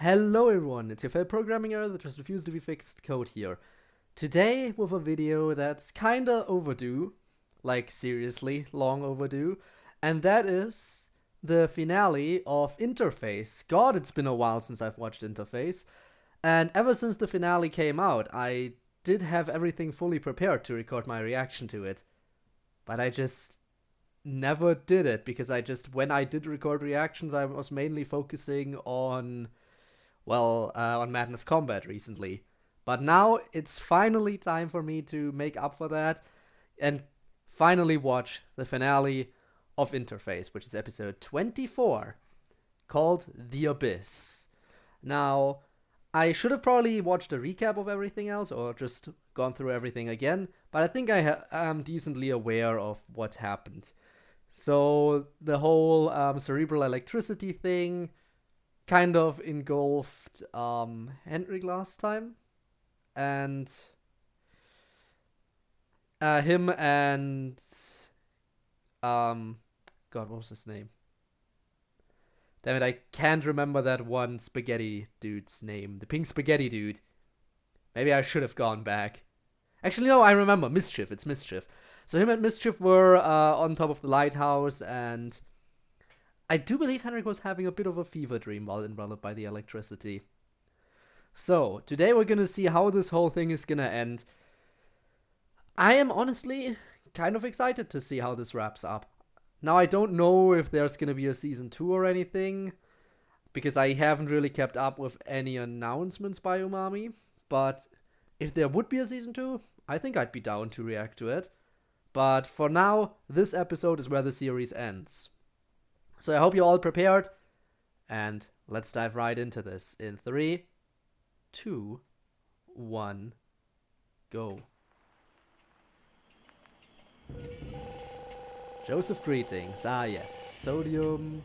Hello everyone, it's your favorite programming error that just refused to be fixed, Code here. Today with a video that's kinda overdue, like seriously long overdue, and that is the finale of Interface. God, it's been a while since I've watched Interface, and ever since the finale came out, I did have everything fully prepared to record my reaction to it, but I just never did it because when I did record reactions, I was mainly focusing on on Madness Combat recently. But now it's finally time for me to make up for that and finally watch the finale of Interface, which is episode 24, called The Abyss. Now, I should have probably watched a recap of everything else or just gone through everything again, but I think I am decently aware of what happened. So, the whole cerebral electricity thing kind of engulfed Henryk last time, and him and God, what was his name? Damn it, I can't remember that one spaghetti dude's name. The pink spaghetti dude. Maybe I should have gone back. Actually, no, I remember. Mischief. It's Mischief. So him and Mischief were on top of the lighthouse, and I do believe Henryk was having a bit of a fever dream while enveloped by the electricity. So, today we're gonna see how this whole thing is gonna end. I am honestly kind of excited to see how this wraps up. Now, I don't know if there's gonna be a season 2 or anything, because I haven't really kept up with any announcements by Umami, but if there would be a season 2, I think I'd be down to react to it. But for now, this episode is where the series ends. So I hope you're all prepared, and let's dive right into this in 3, 2, 1, go. Joseph, greetings. Ah yes, sodium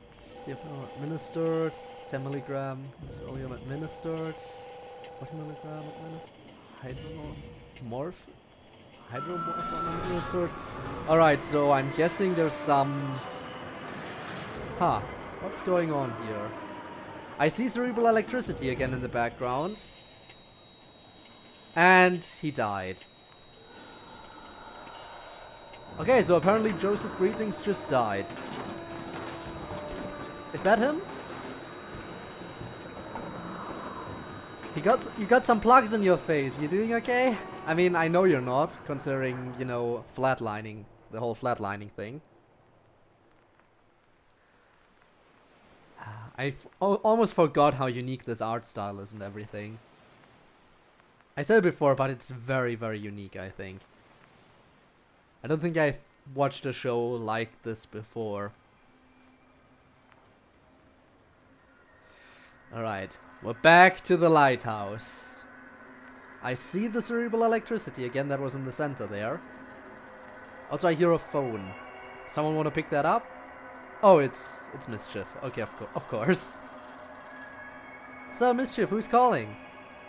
administered, 10 milligram, sodium administered, 40 milligram administered, hydromorph administered. Alright, so I'm guessing there's some... what's going on here? I see cerebral electricity again in the background. And he died. Okay, so apparently Joseph Greetings just died. Is that him? You got some plugs in your face. You doing okay? I mean, I know you're not, considering, you know, flatlining, the whole flatlining thing. I almost forgot how unique this art style is and everything. I said it before, but it's very, very unique, I think. I don't think I've watched a show like this before. Alright, we're back to the lighthouse. I see the cerebral electricity again that was in the center there. Also, I hear a phone. Someone want to pick that up? Oh, it's Mischief. Okay, of course. So, Mischief, who's calling?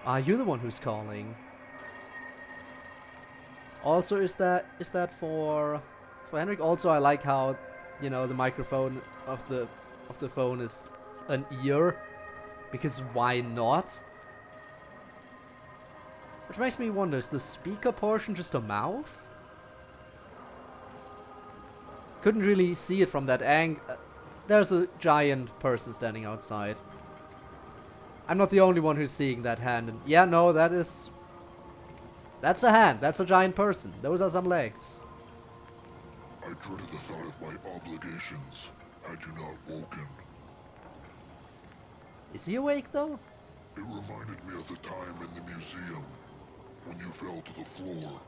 Ah, you're the one who's calling. Also, is that for Henryk? Also, I like how, you know, the microphone of the phone is an ear, because why not? Which makes me wonder, is the speaker portion just a mouth? Couldn't really see it from that angle. There's a giant person standing outside. I'm not the only one who's seeing that hand. And yeah, no, that's a hand. That's a giant person. Those are some legs. I dreaded the thought of my obligations had you not woken. Is he awake though? It reminded me of the time in the museum when you fell to the floor.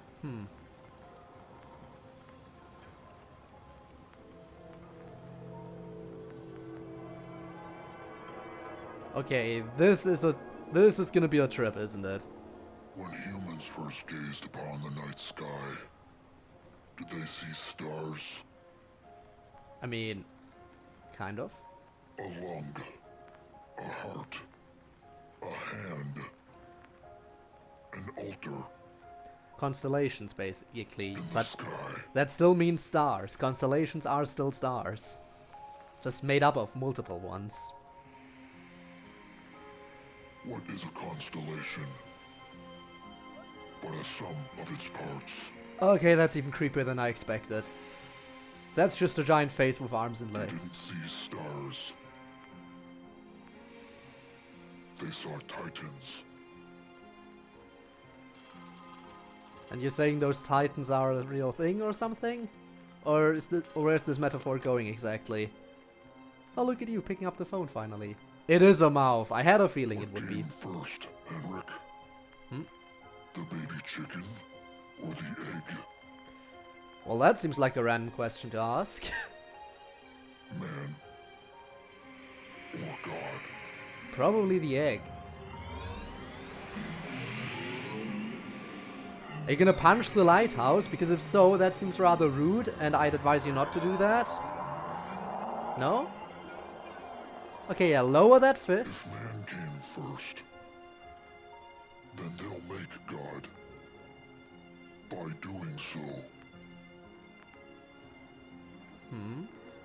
Okay, this is gonna be a trip, isn't it? When humans first gazed upon the night sky, did they see stars? I mean, kind of. A lung, a heart, a hand, an altar. Constellations, basically, in the but sky. that still means stars. Constellations are still stars, just made up of multiple ones. What is a constellation but a sum of its parts? Okay, that's even creepier than I expected. That's just a giant face with arms and They didn't legs. see stars. They saw titans. And you're saying those titans are a real thing or something? Or where's this metaphor going exactly? Oh, look at you picking up the phone finally. It is a mouth. I had a feeling it would be. What came first, Henryk? The baby chicken or the egg? Well, that seems like a random question to ask. Man or God? Probably the egg. Are you gonna punch the lighthouse? Because if so, that seems rather rude, and I'd advise you not to do that. No? Okay, yeah, lower that fist. If man came first, then they'll make God. By doing so,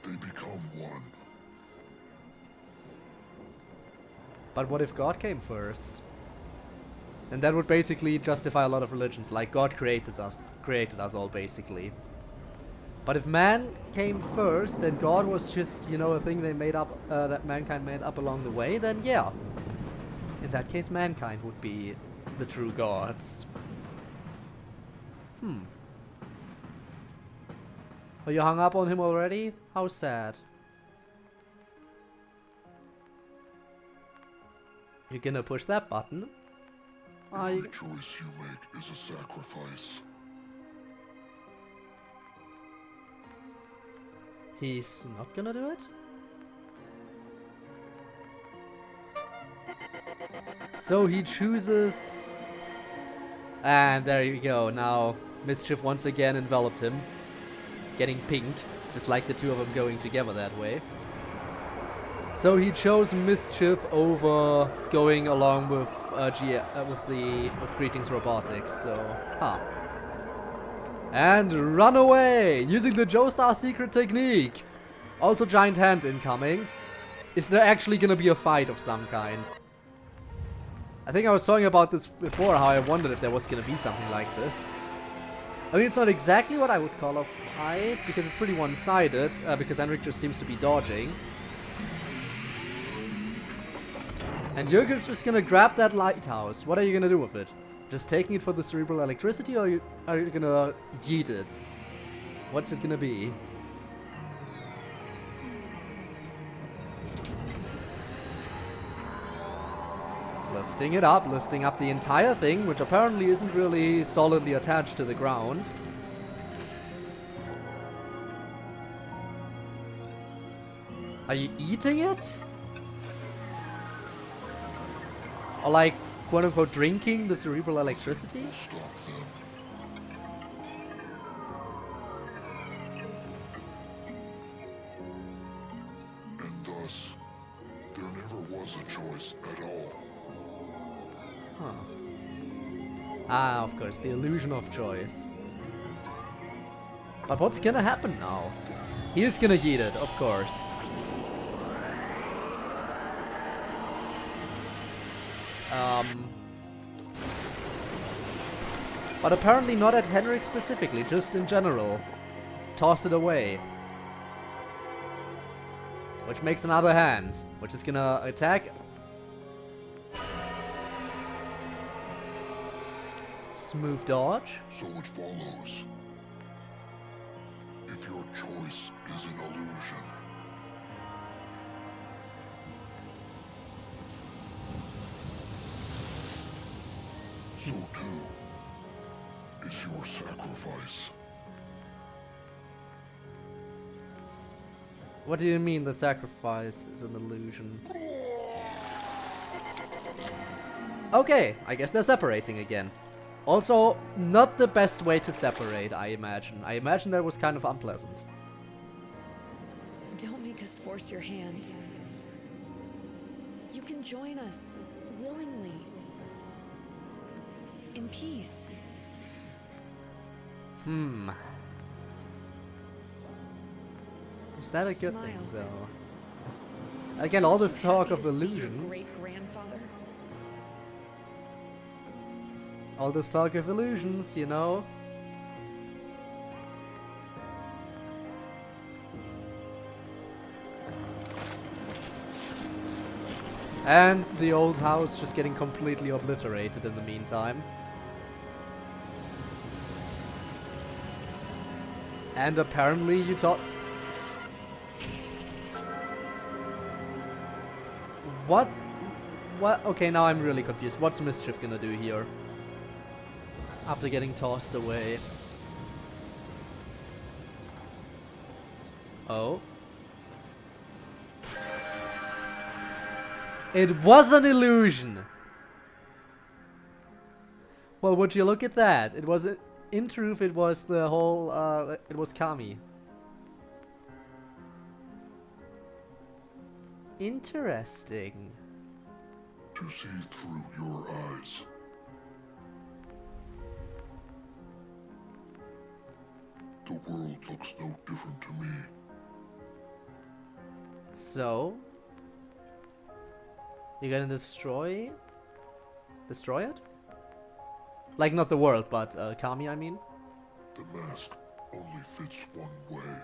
they become one. But what if God came first? And that would basically justify a lot of religions, like God created us all, basically. But if man came first and God was just, you know, a thing they made up, that mankind made up along the way, then yeah. In that case, mankind would be the true gods. Are you hung up on him already? How sad. You're gonna push that button? Every choice you make is a sacrifice. He's not gonna do it? So he chooses... And there you go, now Mischief once again enveloped him. Getting pink, just like the two of them going together that way. So he chose Mischief over going along with with Greetings Robotics, so and run away using the Joestar secret technique. Also giant hand incoming. Is there actually gonna be a fight of some kind? I think I was talking about this before, how I wondered if there was gonna be something like this. I mean, it's not exactly what I would call a fight, because it's pretty one-sided, because Henryk just seems to be dodging. And you're just gonna grab that lighthouse. What are you gonna do with it? Just taking it for the cerebral electricity, or are you gonna yeet it? What's it gonna be? Lifting it up, lifting up the entire thing, which apparently isn't really solidly attached to the ground. Are you eating it? Or like, quote-unquote, drinking the cerebral electricity? Stop them. And thus, there never was a choice at all. Huh. Ah, of course, the illusion of choice. But what's gonna happen now? He's gonna yeet it, of course. But apparently not at Henryk specifically, just in general. Toss it away. Which makes another hand, which is gonna attack. Smooth dodge. So it follows. If your choice is an illusion, so too is your sacrifice. What do you mean the sacrifice is an illusion? Okay, I guess they're separating again. Also, not the best way to separate, I imagine. I imagine that was kind of unpleasant. Don't make us force your hand. You can join us willingly. In peace. Is that a good Smile. thing, though? Again, all this talk of illusions. Great grandfather. All this talk of illusions, you know. And the old house just getting completely obliterated in the meantime. And apparently you thought... What? What? Okay, now I'm really confused. What's Mischief gonna do here? After getting tossed away. Oh. It was an illusion! Well, would you look at that? It was... In truth, it was the whole... it was Kami. Interesting. To see through your eyes. The world looks no different to me. So... You're gonna destroy it? Like, not the world, but Kami, I mean. The mask only fits one way.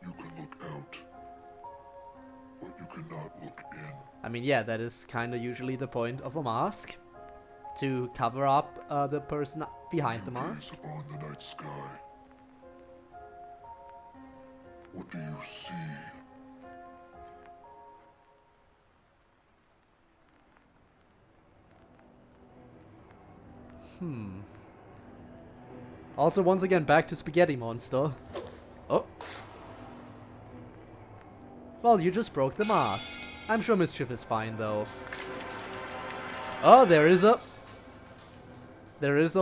You can look out, but you cannot look in. I mean, yeah, that is kind of usually the point of a mask. To cover up the person behind the mask. Gaze upon the night sky. What do you see? Also, once again, back to Spaghetti Monster. Oh. Well, you just broke the mask. I'm sure Mischief is fine, though. Oh, there is a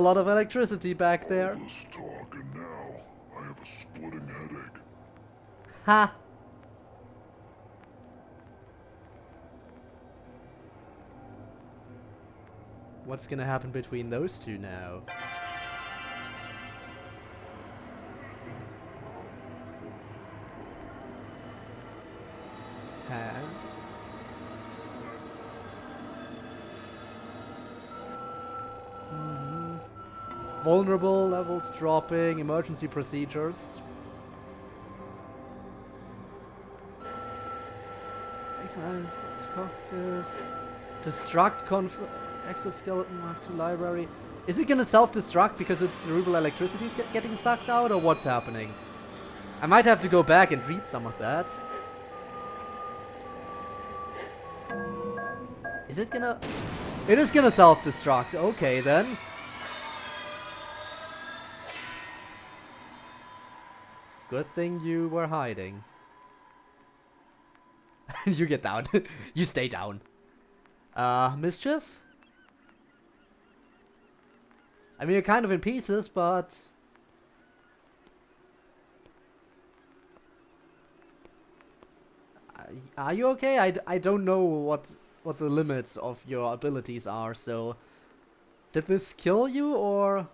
lot of electricity back there. All this talk and now I have a splitting headache. Ha! What's gonna happen between those two now? Vulnerable levels dropping, emergency procedures. Focus. Destruct exoskeleton Mark II library. Is it gonna self-destruct because its cerebral electricity is getting sucked out, or what's happening? I might have to go back and read some of that. Is it gonna... It is gonna self-destruct. Okay, then. Good thing you were hiding. You get down. You stay down. Mischief? I mean, you're kind of in pieces, but... Are you okay? I don't know what the limits of your abilities are, so... Did this kill you, or...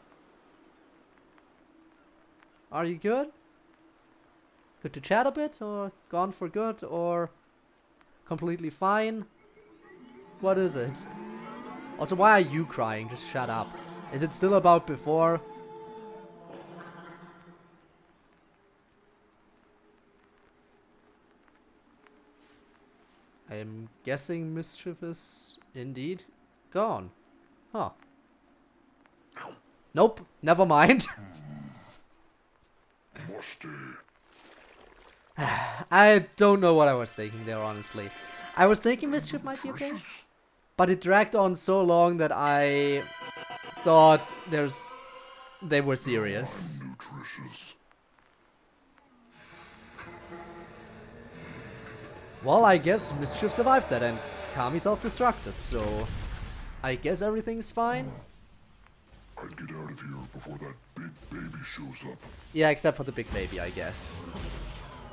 Are you good? Good to chat a bit, or gone for good, or... Completely fine? What is it? Also, why are you crying? Just shut up. Is it still about before? I am guessing Mischief is indeed gone. Huh. Nope, never mind. I don't know what I was thinking there, honestly. I was thinking Mischief might be okay, but it dragged on so long that I thought they were serious. Nutritious. Well, I guess Mischief survived that and Kami self-destructed, so I guess everything's fine. I'd get out of here before that big baby shows up. Yeah, except for the big baby, I guess.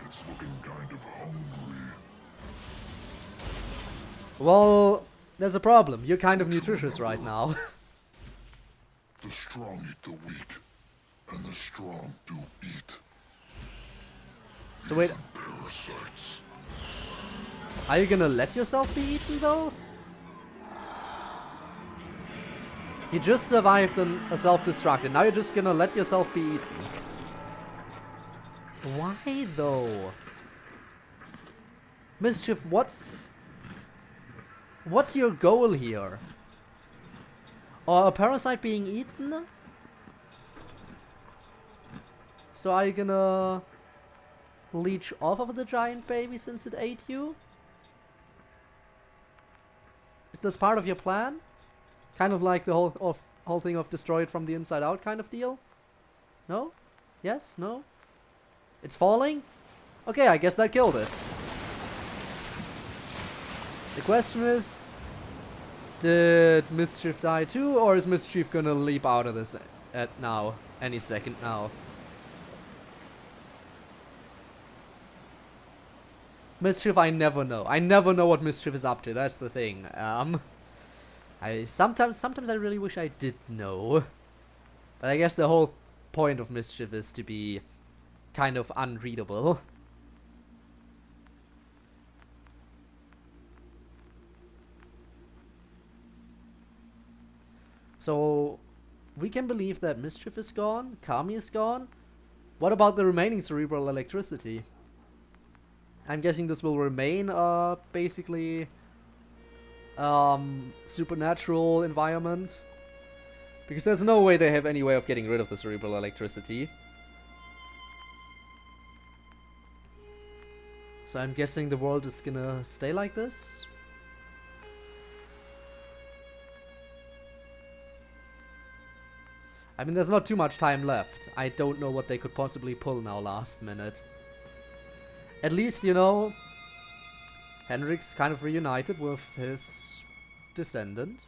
It's looking kind of hungry. Well, there's a problem. You're kind of nutritious right now. The strong eat the weak, and the strong do eat. So wait, Even parasites. are you gonna let yourself be eaten though? You just survived a self-destruct, and now you're just gonna let yourself be eaten. Why, though? Mischief, what's your goal here? Or a parasite being eaten? So are you gonna leech off of the giant baby since it ate you? Is this part of your plan? Kind of like the whole thing of destroy it from the inside out kind of deal? No? Yes? No? It's falling? Okay, I guess that killed it. The question is, did Mischief die too, or is Mischief gonna leap out of this at now? Any second now. Mischief, I never know. I never know what Mischief is up to, that's the thing. Sometimes I really wish I did know. But I guess the whole point of Mischief is to be kind of unreadable. So, we can believe that Mischief is gone, Kami is gone. What about the remaining cerebral electricity? I'm guessing this will remain basically supernatural environment. Because there's no way they have any way of getting rid of the cerebral electricity. So I'm guessing the world is gonna stay like this. I mean, there's not too much time left. I don't know what they could possibly pull now last minute. At least, you know, Henryk's kind of reunited with his descendant.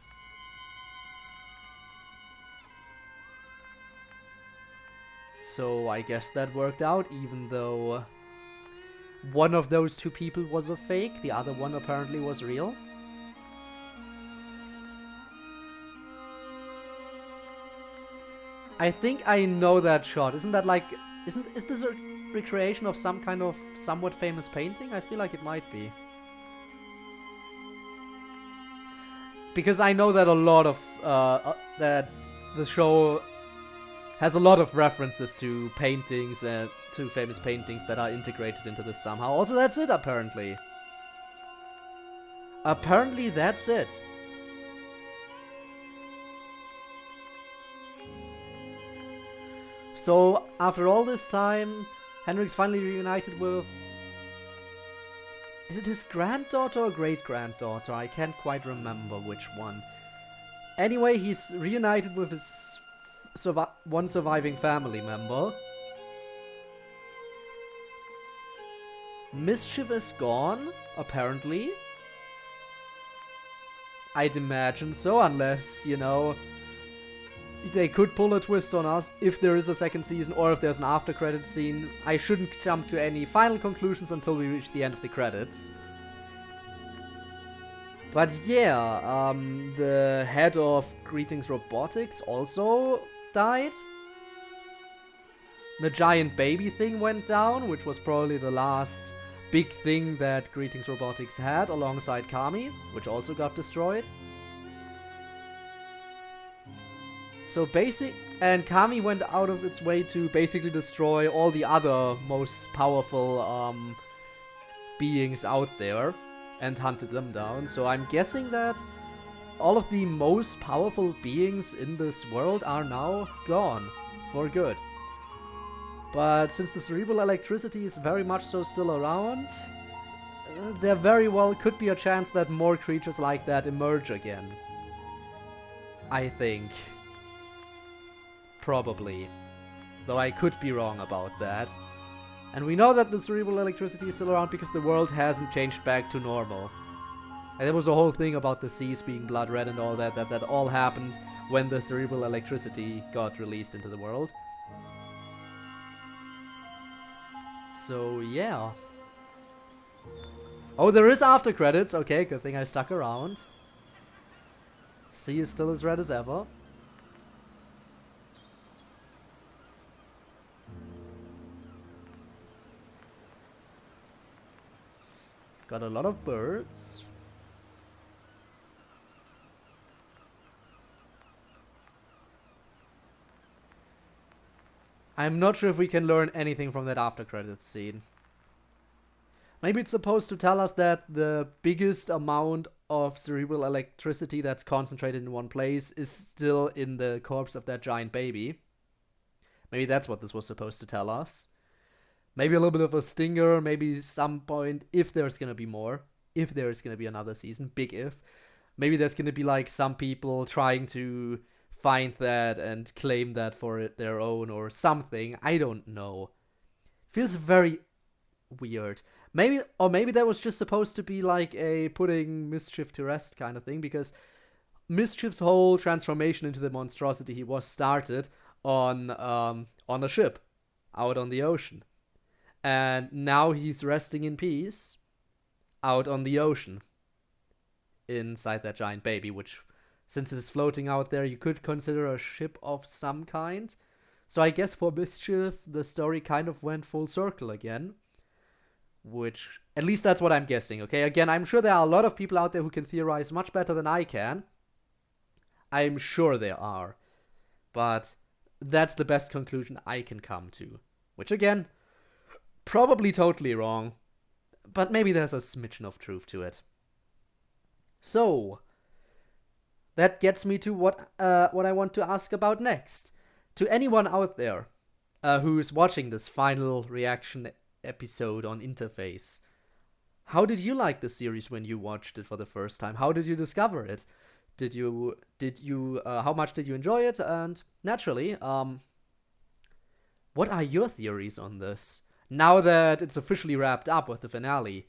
So I guess that worked out, even though one of those two people was a fake, the other one apparently was real. I think I know that shot. Isn't that like... Is this a recreation of some kind of somewhat famous painting? I feel like it might be. Because I know that a lot of... that the show has a lot of references to paintings, to famous paintings that are integrated into this somehow. Also, that's it, apparently. Apparently, that's it. So, after all this time, Henryk's finally reunited with... Is it his granddaughter or great-granddaughter? I can't quite remember which one. Anyway, he's reunited with his one surviving family member. Mischief is gone, apparently. I'd imagine so, unless, you know... They could pull a twist on us if there is a second season or if there's an after credit scene. I shouldn't jump to any final conclusions until we reach the end of the credits. But yeah, the head of Greetings Robotics also died. The giant baby thing went down, which was probably the last big thing that Greetings Robotics had alongside Kami, which also got destroyed. So and Kami went out of its way to basically destroy all the other most powerful beings out there and hunted them down. So I'm guessing that all of the most powerful beings in this world are now gone for good. But since the cerebral electricity is very much so still around, there very well could be a chance that more creatures like that emerge again. I think. Probably. Though I could be wrong about that. And we know that the cerebral electricity is still around because the world hasn't changed back to normal. And there was a whole thing about the seas being blood red and all that all happened when the cerebral electricity got released into the world. So, yeah. Oh, there is after credits. Okay, good thing I stuck around. Sea is still as red as ever. Got a lot of birds. I'm not sure if we can learn anything from that after credits scene. Maybe it's supposed to tell us that the biggest amount of cerebral electricity that's concentrated in one place is still in the corpse of that giant baby. Maybe that's what this was supposed to tell us. Maybe a little bit of a stinger, maybe some point, if there's gonna be more, if there's gonna be another season, big if, maybe there's gonna be like some people trying to find that and claim that for their own or something. I don't know. Feels very weird. Maybe that was just supposed to be like a putting Mischief to rest kind of thing, because Mischief's whole transformation into the monstrosity he was started on a ship out on the ocean. And now he's resting in peace out on the ocean inside that giant baby, which, since it's floating out there, you could consider a ship of some kind. So I guess for Mischief, the story kind of went full circle again. Which, at least that's what I'm guessing, okay? Again, I'm sure there are a lot of people out there who can theorize much better than I can. I'm sure there are. But that's the best conclusion I can come to. Which, again, probably totally wrong. But maybe there's a smidgen of truth to it. So, that gets me to what I want to ask about next. To anyone out there who's watching this final reaction episode on Interface, how did you like the series when you watched it for the first time? How did you discover it? Did you how much did you enjoy it? And naturally, what are your theories on this? Now that it's officially wrapped up with the finale,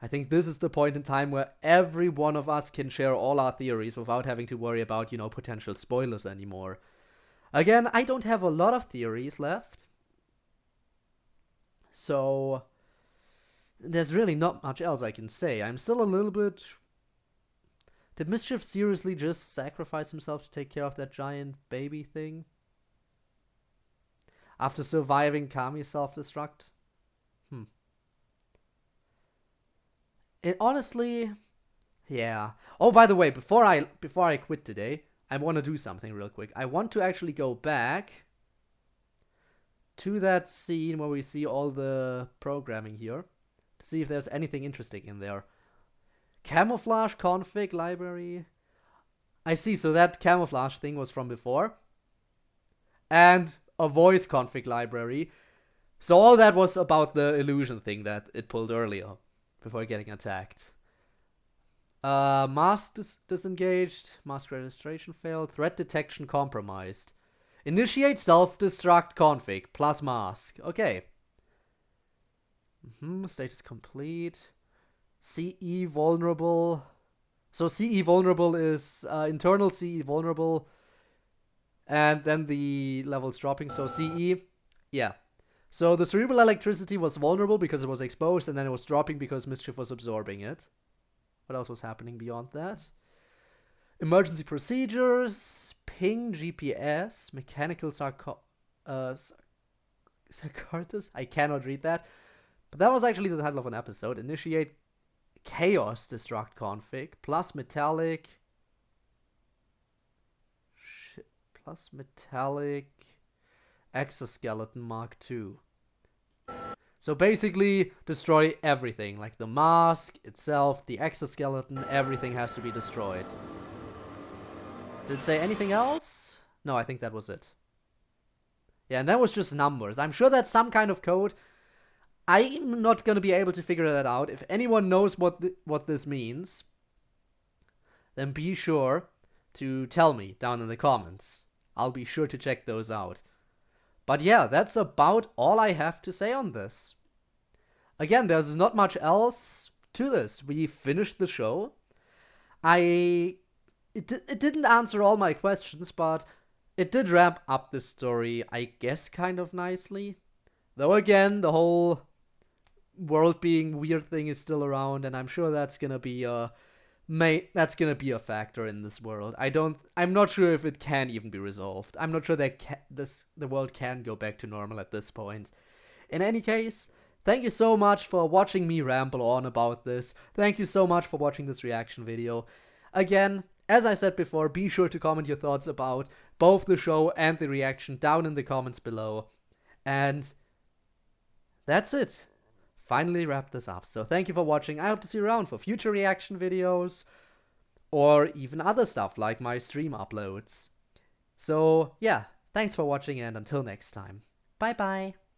I think this is the point in time where every one of us can share all our theories without having to worry about, potential spoilers anymore. Again, I don't have a lot of theories left. So, there's really not much else I can say. I'm still a little bit... Did Mischief seriously just sacrifice himself to take care of that giant baby thing? After surviving Kami's self-destruct? It honestly... Yeah. Oh, by the way, before I quit today, I want to do something real quick. I want to actually go back to that scene where we see all the programming here to see if there's anything interesting in there. Camouflage config library. I see, so that camouflage thing was from before. And a voice config library. So all that was about the illusion thing that it pulled earlier before getting attacked. Mask disengaged. Mask registration failed. Threat detection compromised. Initiate self-destruct config plus mask. Okay. Status complete. CE vulnerable. So CE vulnerable is internal CE vulnerable. And then the level's dropping. So CE, yeah. So the cerebral electricity was vulnerable because it was exposed, and then it was dropping because Mischief was absorbing it. What else was happening beyond that? Emergency procedures, ping, GPS, mechanical sarcasm. I cannot read that. But that was actually the title of an episode. Initiate chaos destruct config plus metallic. Plus metallic exoskeleton Mark II. So basically, destroy everything. Like the mask itself, the exoskeleton, everything has to be destroyed. Did it say anything else? No, I think that was it. Yeah, and that was just numbers. I'm sure that's some kind of code. I'm not gonna be able to figure that out. If anyone knows what this means, then be sure to tell me down in the comments. I'll be sure to check those out. But yeah, that's about all I have to say on this. Again, there's not much else to this. We finished the show. It didn't answer all my questions, but it did wrap up the story, I guess, kind of nicely. Though again, the whole world being weird thing is still around, and I'm sure that's gonna be a factor in this world. I'm not sure if it can even be resolved. I'm not sure that the world can go back to normal at this point. In any case, thank you so much for watching me ramble on about this. Thank you so much for watching this reaction video. Again, as I said before, be sure to comment your thoughts about both the show and the reaction down in the comments below. And that's it. Finally wrap this up. So thank you for watching. I hope to see you around for future reaction videos or even other stuff like my stream uploads. So yeah, thanks for watching and until next time. Bye bye.